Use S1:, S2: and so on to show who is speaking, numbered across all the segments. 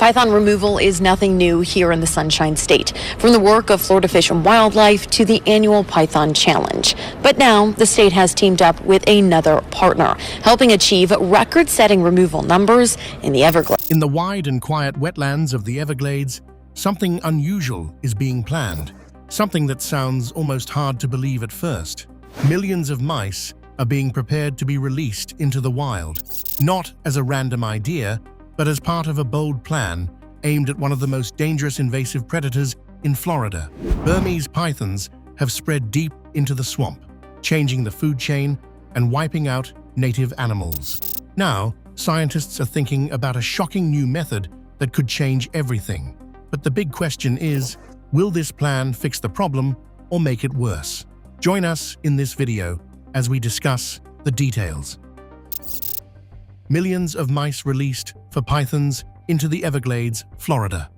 S1: Python removal is nothing new here in the Sunshine State, from the work of Florida Fish and Wildlife to the annual Python Challenge. But now the state has teamed up with another partner, helping achieve record-setting removal numbers in the Everglades.
S2: In the wide and quiet wetlands of the Everglades, something unusual is being planned, something that sounds almost hard to believe at first. Millions of mice are being prepared to be released into the wild, not as a random idea, but as part of a bold plan aimed at one of the most dangerous invasive predators in Florida. Burmese pythons have spread deep into the swamp, changing the food chain and wiping out native animals. Now, scientists are thinking about a shocking new method that could change everything. But the big question is, will this plan fix the problem or make it worse? Join us in this video as we discuss the details. Millions of mice released for pythons into the Everglades, Florida.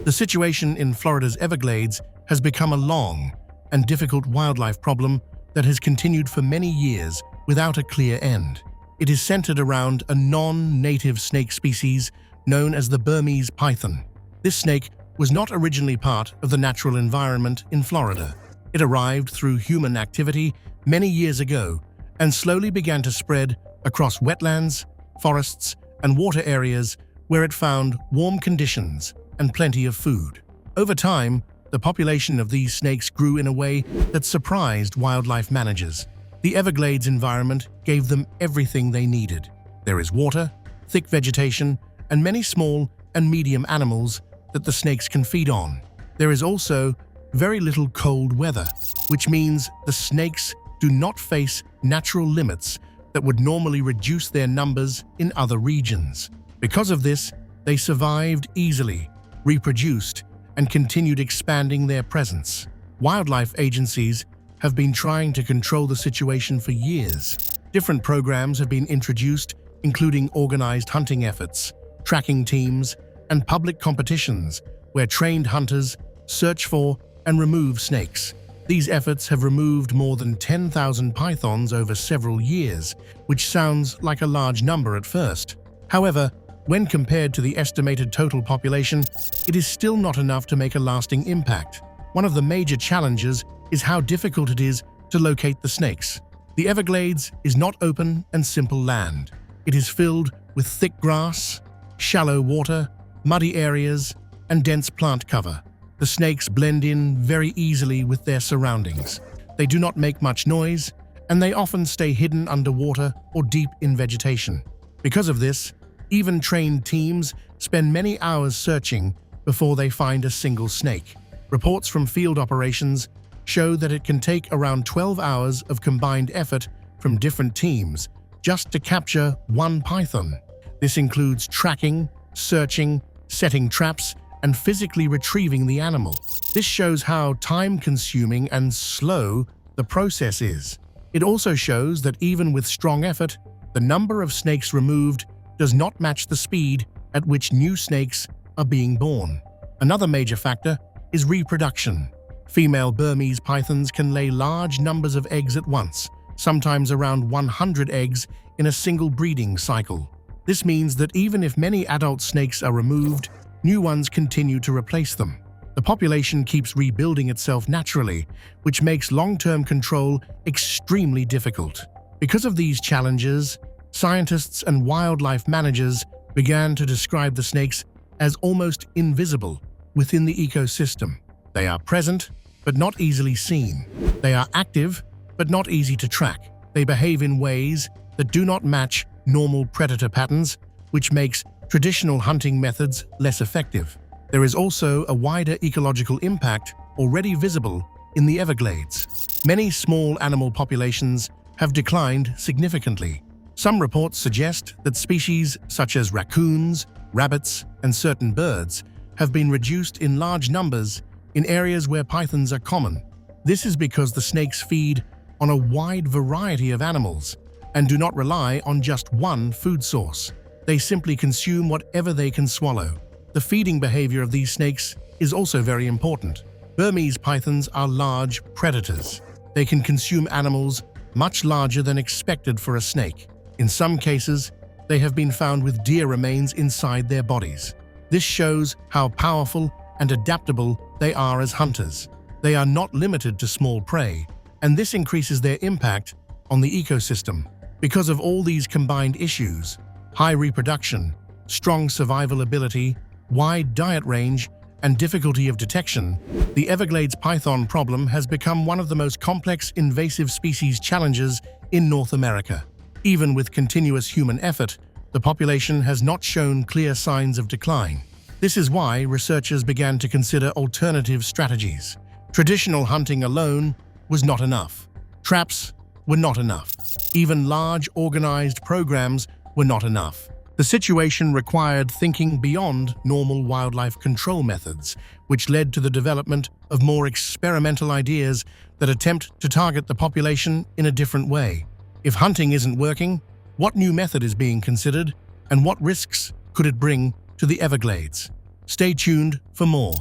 S2: The situation in Florida's Everglades has become a long and difficult wildlife problem that has continued for many years without a clear end. It is centered around a non-native snake species known as the Burmese python. This snake was not originally part of the natural environment in Florida. It arrived through human activity many years ago and slowly began to spread across wetlands, forests, and water areas where it found warm conditions and plenty of food. Over time, the population of these snakes grew in a way that surprised wildlife managers. The Everglades environment gave them everything they needed. There is water, thick vegetation, and many small and medium animals that the snakes can feed on. There is also very little cold weather, which means the snakes do not face natural limits that would normally reduce their numbers in other regions. Because of this, they survived easily, reproduced, and continued expanding their presence. Wildlife agencies have been trying to control the situation for years. Different programs have been introduced, including organized hunting efforts, tracking teams, and public competitions where trained hunters search for and remove snakes. These efforts have removed more than 10,000 pythons over several years, which sounds like a large number at first. However, when compared to the estimated total population, it is still not enough to make a lasting impact. One of the major challenges is how difficult it is to locate the snakes. The Everglades is not open and simple land. It is filled with thick grass, shallow water, muddy areas, and dense plant cover. The snakes blend in very easily with their surroundings. They do not make much noise, and they often stay hidden underwater or deep in vegetation. Because of this, even trained teams spend many hours searching before they find a single snake. Reports from field operations show that it can take around 12 hours of combined effort from different teams just to capture one python. This includes tracking, searching, setting traps, and physically retrieving the animal. This shows how time-consuming and slow the process is. It also shows that even with strong effort, the number of snakes removed does not match the speed at which new snakes are being born. Another major factor is reproduction. Female Burmese pythons can lay large numbers of eggs at once, sometimes around 100 eggs in a single breeding cycle. This means that even if many adult snakes are removed, new ones continue to replace them. The population keeps rebuilding itself naturally, which makes long-term control extremely difficult. Because of these challenges, scientists and wildlife managers began to describe the snakes as almost invisible within the ecosystem. They are present, but not easily seen. They are active, but not easy to track. They behave in ways that do not match normal predator patterns, which makes traditional hunting methods less effective. There is also a wider ecological impact already visible in the Everglades. Many small animal populations have declined significantly. Some reports suggest that species such as raccoons, rabbits, and certain birds have been reduced in large numbers in areas where pythons are common. This is because the snakes feed on a wide variety of animals and do not rely on just one food source. They simply consume whatever they can swallow. The feeding behavior of these snakes is also very important. Burmese pythons are large predators. They can consume animals much larger than expected for a snake. In some cases, they have been found with deer remains inside their bodies. This shows how powerful and adaptable they are as hunters. They are not limited to small prey, and this increases their impact on the ecosystem. Because of all these combined issues, high reproduction, strong survival ability, wide diet range, and difficulty of detection, the Everglades python problem has become one of the most complex invasive species challenges in North America. Even with continuous human effort, the population has not shown clear signs of decline. This is why researchers began to consider alternative strategies. Traditional hunting alone was not enough. Traps were not enough. Even large, organized programs were not enough. The situation required thinking beyond normal wildlife control methods, which led to the development of more experimental ideas that attempt to target the population in a different way. If hunting isn't working, what new method is being considered, and what risks could it bring to the Everglades? Stay tuned for more.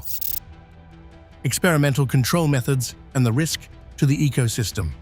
S2: Experimental control methods and the risk to the ecosystem.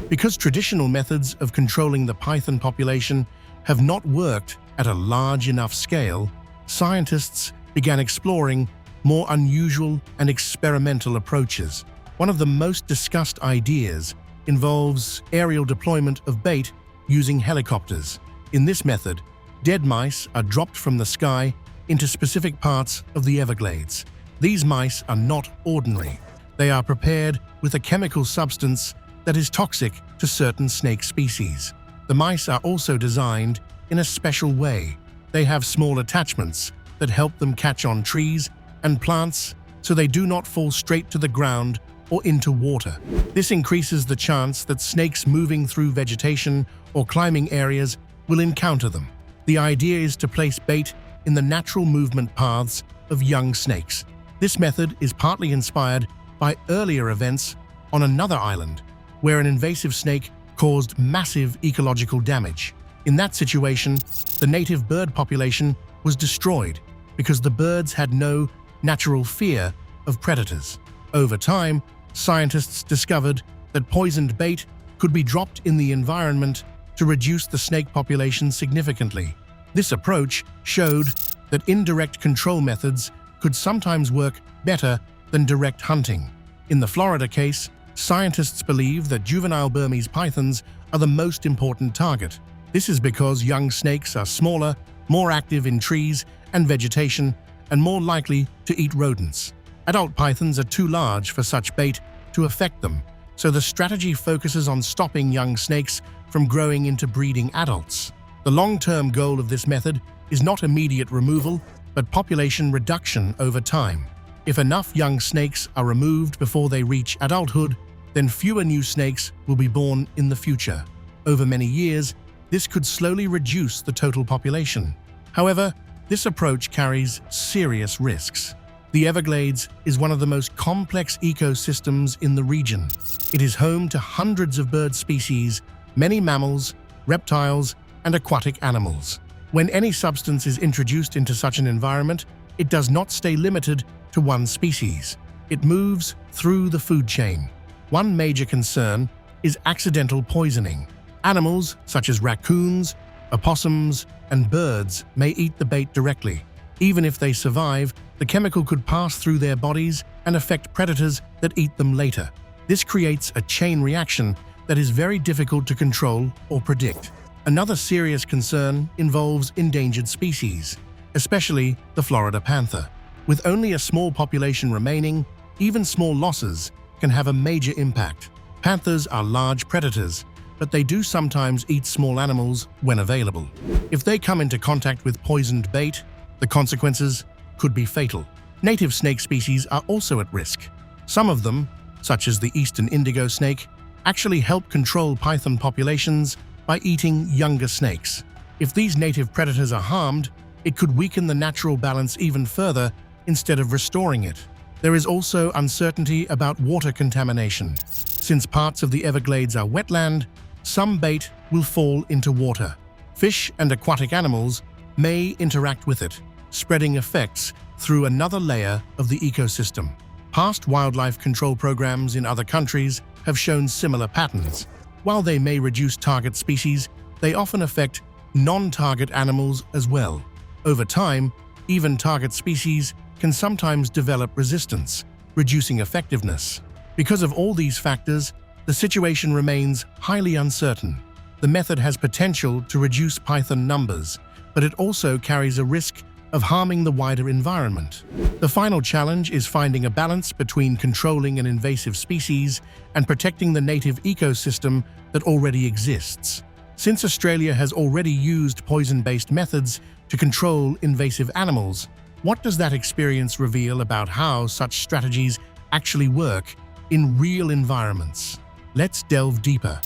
S2: Because traditional methods of controlling the python population have not worked at a large enough scale, scientists began exploring more unusual and experimental approaches. One of the most discussed ideas involves aerial deployment of bait using helicopters. In this method, dead mice are dropped from the sky into specific parts of the Everglades. These mice are not ordinary. They are prepared with a chemical substance that is toxic to certain snake species. The mice are also designed in a special way. They have small attachments that help them catch on trees and plants so they do not fall straight to the ground or into water. This increases the chance that snakes moving through vegetation or climbing areas will encounter them. The idea is to place bait in the natural movement paths of young snakes. This method is partly inspired by earlier events on another island, where an invasive snake caused massive ecological damage. In that situation, the native bird population was destroyed because the birds had no natural fear of predators. Over time, scientists discovered that poisoned bait could be dropped in the environment to reduce the snake population significantly. This approach showed that indirect control methods could sometimes work better than direct hunting. In the Florida case, scientists believe that juvenile Burmese pythons are the most important target. This is because young snakes are smaller, more active in trees and vegetation, and more likely to eat rodents. Adult pythons are too large for such bait to affect them, so the strategy focuses on stopping young snakes from growing into breeding adults. The long-term goal of this method is not immediate removal, but population reduction over time. If enough young snakes are removed before they reach adulthood, then fewer new snakes will be born in the future. Over many years, this could slowly reduce the total population. However, this approach carries serious risks. The Everglades is one of the most complex ecosystems in the region. It is home to hundreds of bird species, many mammals, reptiles, and aquatic animals. When any substance is introduced into such an environment, it does not stay limited to one species. It moves through the food chain. One major concern is accidental poisoning. Animals such as raccoons, opossums, and birds may eat the bait directly. Even if they survive, the chemical could pass through their bodies and affect predators that eat them later. This creates a chain reaction that is very difficult to control or predict. Another serious concern involves endangered species, especially the Florida panther. With only a small population remaining, even small losses can have a major impact. Panthers are large predators, but they do sometimes eat small animals when available. If they come into contact with poisoned bait, the consequences could be fatal. Native snake species are also at risk. Some of them, such as the eastern indigo snake, actually help control python populations by eating younger snakes. If these native predators are harmed, it could weaken the natural balance even further instead of restoring it. There is also uncertainty about water contamination. Since parts of the Everglades are wetland, some bait will fall into water. Fish and aquatic animals may interact with it, spreading effects through another layer of the ecosystem. Past wildlife control programs in other countries have shown similar patterns. While they may reduce target species, they often affect non-target animals as well. Over time, even target species can sometimes develop resistance, reducing effectiveness. Because of all these factors, the situation remains highly uncertain. The method has potential to reduce python numbers, but it also carries a risk of harming the wider environment. The final challenge is finding a balance between controlling an invasive species and protecting the native ecosystem that already exists. Since Australia has already used poison-based methods to control invasive animals, what does that experience reveal about how such strategies actually work in real environments? Let's delve deeper.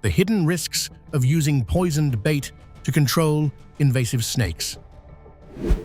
S2: The hidden risks of using poisoned bait to control invasive snakes.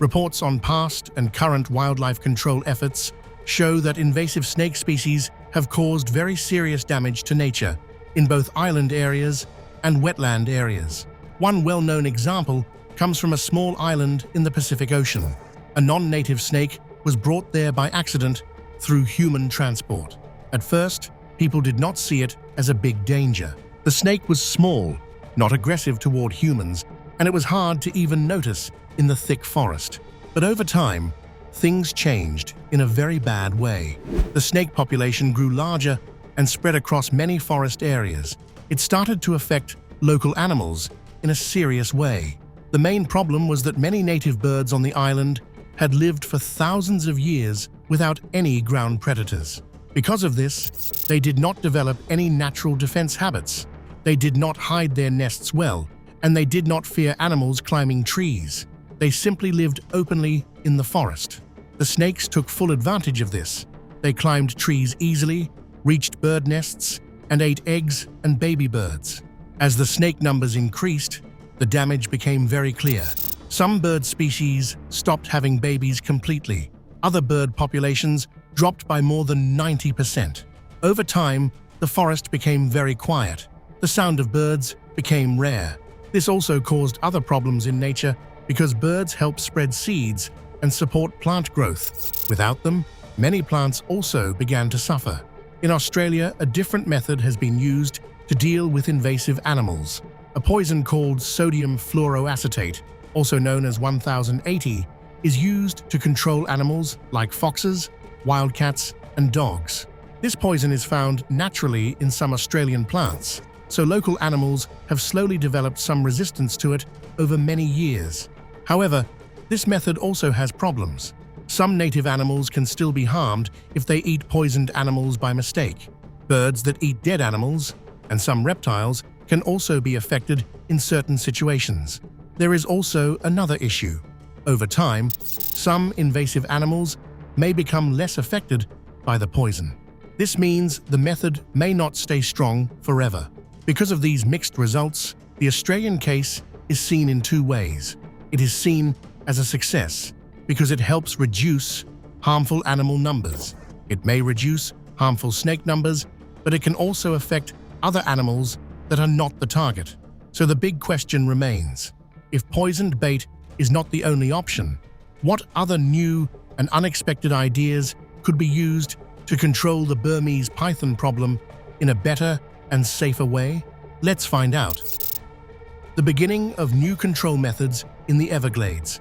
S2: Reports on past and current wildlife control efforts show that invasive snake species have caused very serious damage to nature in both island areas and wetland areas. One well-known example comes from a small island in the Pacific Ocean. A non-native snake was brought there by accident through human transport. At first, people did not see it as a big danger. The snake was small, not aggressive toward humans, and it was hard to even notice in the thick forest. But over time, things changed in a very bad way. The snake population grew larger and spread across many forest areas. It started to affect local animals in a serious way. The main problem was that many native birds on the island had lived for thousands of years without any ground predators. Because of this, they did not develop any natural defense habits. They did not hide their nests well, and they did not fear animals climbing trees. They simply lived openly in the forest. The snakes took full advantage of this. They climbed trees easily, reached bird nests, and ate eggs and baby birds. As the snake numbers increased, the damage became very clear. Some bird species stopped having babies completely. Other bird populations dropped by more than 90%. Over time, the forest became very quiet. The sound of birds became rare. This also caused other problems in nature because birds help spread seeds and support plant growth. Without them, many plants also began to suffer. In Australia, a different method has been used to deal with invasive animals. A poison called sodium fluoroacetate, also known as 1080, is used to control animals like foxes, wildcats, and dogs. This poison is found naturally in some Australian plants, so local animals have slowly developed some resistance to it over many years. However, this method also has problems. Some native animals can still be harmed if they eat poisoned animals by mistake. Birds that eat dead animals, and some reptiles, can also be affected in certain situations. There is also another issue. Over time, some invasive animals may become less affected by the poison. This means the method may not stay strong forever. Because of these mixed results, the Australian case is seen in two ways. It is seen as a success because it helps reduce harmful animal numbers. It may reduce harmful snake numbers, but it can also affect other animals that are not the target. So the big question remains: if poisoned bait is not the only option, what other new and unexpected ideas could be used to control the Burmese python problem in a better and safer way? Let's find out. The beginning of new control methods in the Everglades.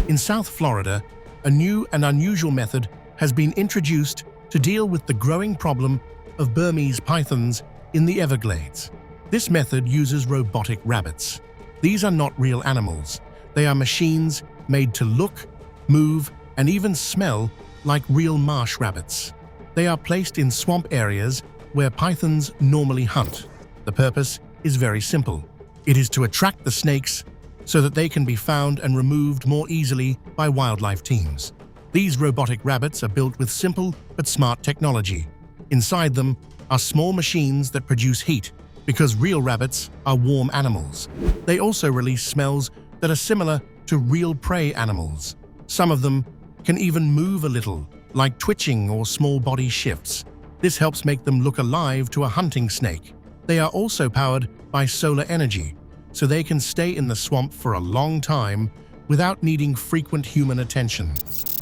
S2: In South Florida, a new and unusual method has been introduced to deal with the growing problem of Burmese pythons in the Everglades. This method uses robotic rabbits. These are not real animals. They are machines made to look, move, and even smell like real marsh rabbits. They are placed in swamp areas where pythons normally hunt. The purpose is very simple. It is to attract the snakes so that they can be found and removed more easily by wildlife teams. These robotic rabbits are built with simple but smart technology. Inside them are small machines that produce heat because real rabbits are warm animals. They also release smells that are similar to real prey animals. Some of them can even move a little, like twitching or small body shifts. This helps make them look alive to a hunting snake. They are also powered by solar energy, so they can stay in the swamp for a long time without needing frequent human attention.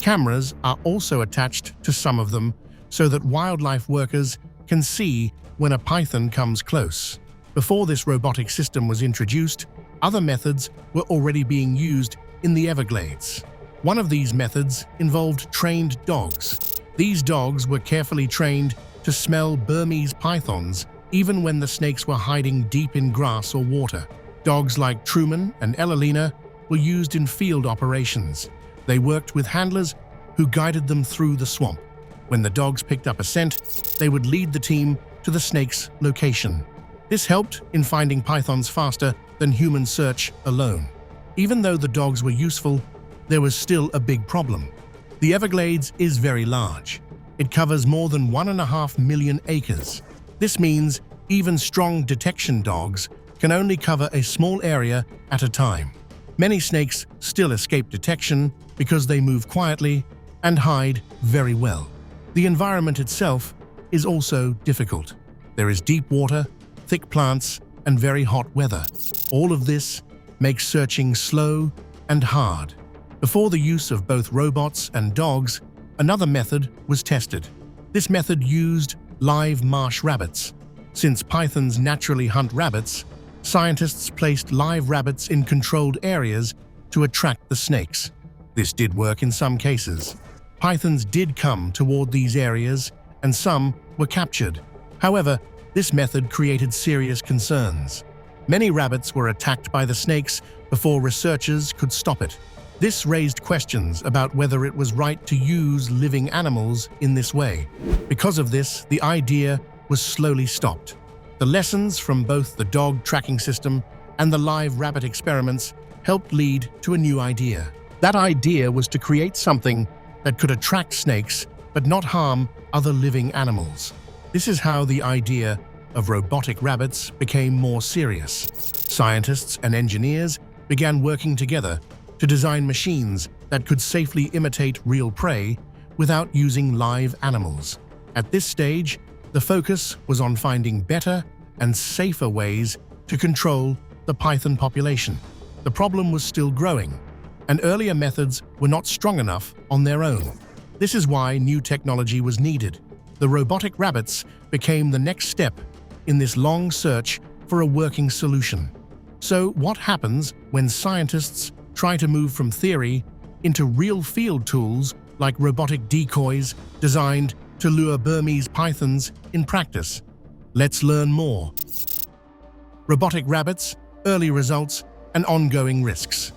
S2: Cameras are also attached to some of them so that wildlife workers can see when a python comes close. Before this robotic system was introduced, other methods were already being used in the Everglades. One of these methods involved trained dogs. These dogs were carefully trained to smell Burmese pythons even when the snakes were hiding deep in grass or water. Dogs like Truman and Elalina were used in field operations. They worked with handlers who guided them through the swamp. When the dogs picked up a scent, they would lead the team to the snake's location. This helped in finding pythons faster than human search alone. Even though the dogs were useful, there was still a big problem. The Everglades is very large. It covers more than 1.5 million acres. This means even strong detection dogs can only cover a small area at a time. Many snakes still escape detection because they move quietly and hide very well. The environment itself is also difficult. There is deep water, thick plants, and very hot weather. All of this makes searching slow and hard. Before the use of both robots and dogs, another method was tested. This method used live marsh rabbits. Since pythons naturally hunt rabbits, scientists placed live rabbits in controlled areas to attract the snakes. This did work in some cases. Pythons did come toward these areas, and some were captured. However, this method created serious concerns. Many rabbits were attacked by the snakes before researchers could stop it. This raised questions about whether it was right to use living animals in this way. Because of this, the idea was slowly stopped. The lessons from both the dog tracking system and the live rabbit experiments helped lead to a new idea. That idea was to create something that could attract snakes but not harm other living animals. This is how the idea of robotic rabbits became more serious. Scientists and engineers began working together to design machines that could safely imitate real prey without using live animals. At this stage, the focus was on finding better and safer ways to control the python population. The problem was still growing, and earlier methods were not strong enough on their own. This is why new technology was needed. The robotic rabbits became the next step in this long search for a working solution. So what happens when scientists try to move from theory into real field tools like robotic decoys designed to lure Burmese pythons in practice? Let's learn more. Robotic rabbits, early results, and ongoing risks.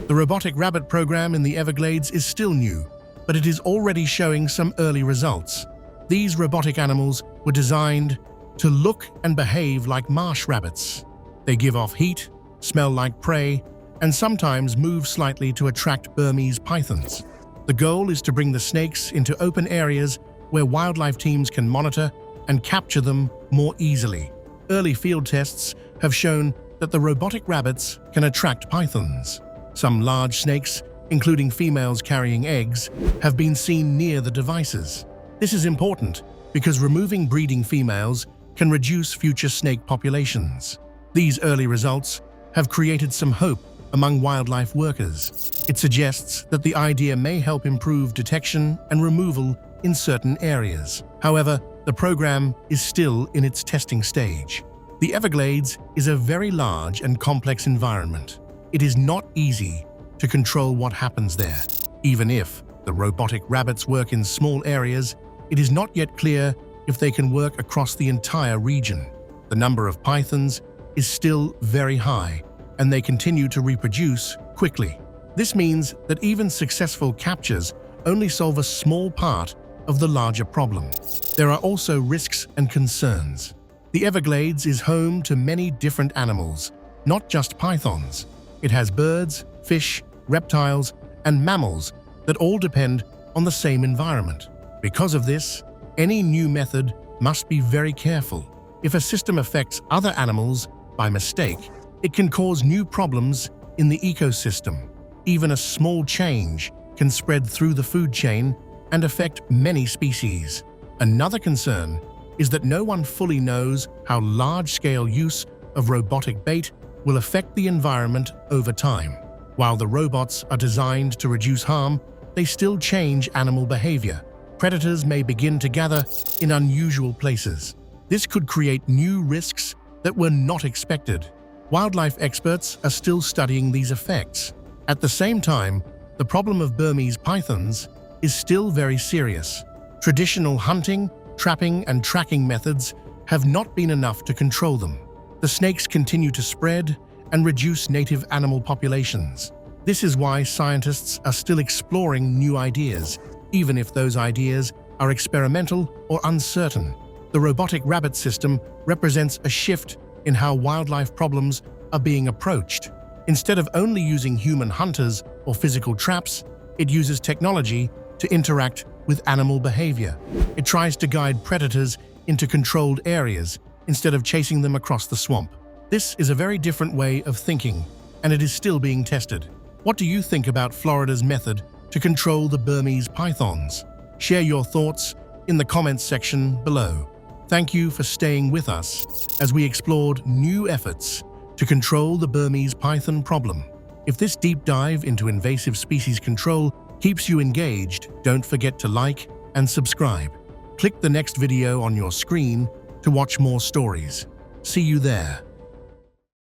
S2: The robotic rabbit program in the Everglades is still new, but it is already showing some early results. These robotic animals were designed to look and behave like marsh rabbits. They give off heat, smell like prey, and sometimes move slightly to attract Burmese pythons. The goal is to bring the snakes into open areas where wildlife teams can monitor and capture them more easily. Early field tests have shown that the robotic rabbits can attract pythons. Some large snakes, including females carrying eggs, have been seen near the devices. This is important because removing breeding females can reduce future snake populations. These early results have created some hope among wildlife workers. It suggests that the idea may help improve detection and removal in certain areas. However, the program is still in its testing stage. The Everglades is a very large and complex environment. It is not easy to control what happens there. Even if the robotic rabbits work in small areas, it is not yet clear if they can work across the entire region. The number of pythons is still very high, and they continue to reproduce quickly. This means that even successful captures only solve a small part of the larger problem. There are also risks and concerns. The Everglades is home to many different animals, not just pythons. It has birds, fish, reptiles, and mammals that all depend on the same environment. Because of this, any new method must be very careful. If a system affects other animals by mistake, it can cause new problems in the ecosystem. Even a small change can spread through the food chain and affect many species. Another concern is that no one fully knows how large-scale use of robotic bait will affect the environment over time. While the robots are designed to reduce harm, they still change animal behavior. Predators may begin to gather in unusual places. This could create new risks that were not expected. Wildlife experts are still studying these effects. At the same time, the problem of Burmese pythons is still very serious. Traditional hunting, trapping, and tracking methods have not been enough to control them. The snakes continue to spread and reduce native animal populations. This is why scientists are still exploring new ideas, even if those ideas are experimental or uncertain. The robotic rabbit system represents a shift in how wildlife problems are being approached. Instead of only using human hunters or physical traps, it uses technology to interact with animal behavior. It tries to guide predators into controlled areas instead of chasing them across the swamp. This is a very different way of thinking, and it is still being tested. What do you think about Florida's method to control the Burmese pythons? Share your thoughts in the comments section below. Thank you for staying with us as we explored new efforts to control the Burmese python problem. If this deep dive into invasive species control keeps you engaged, don't forget to like and subscribe. Click the next video on your screen to watch more stories. See you there.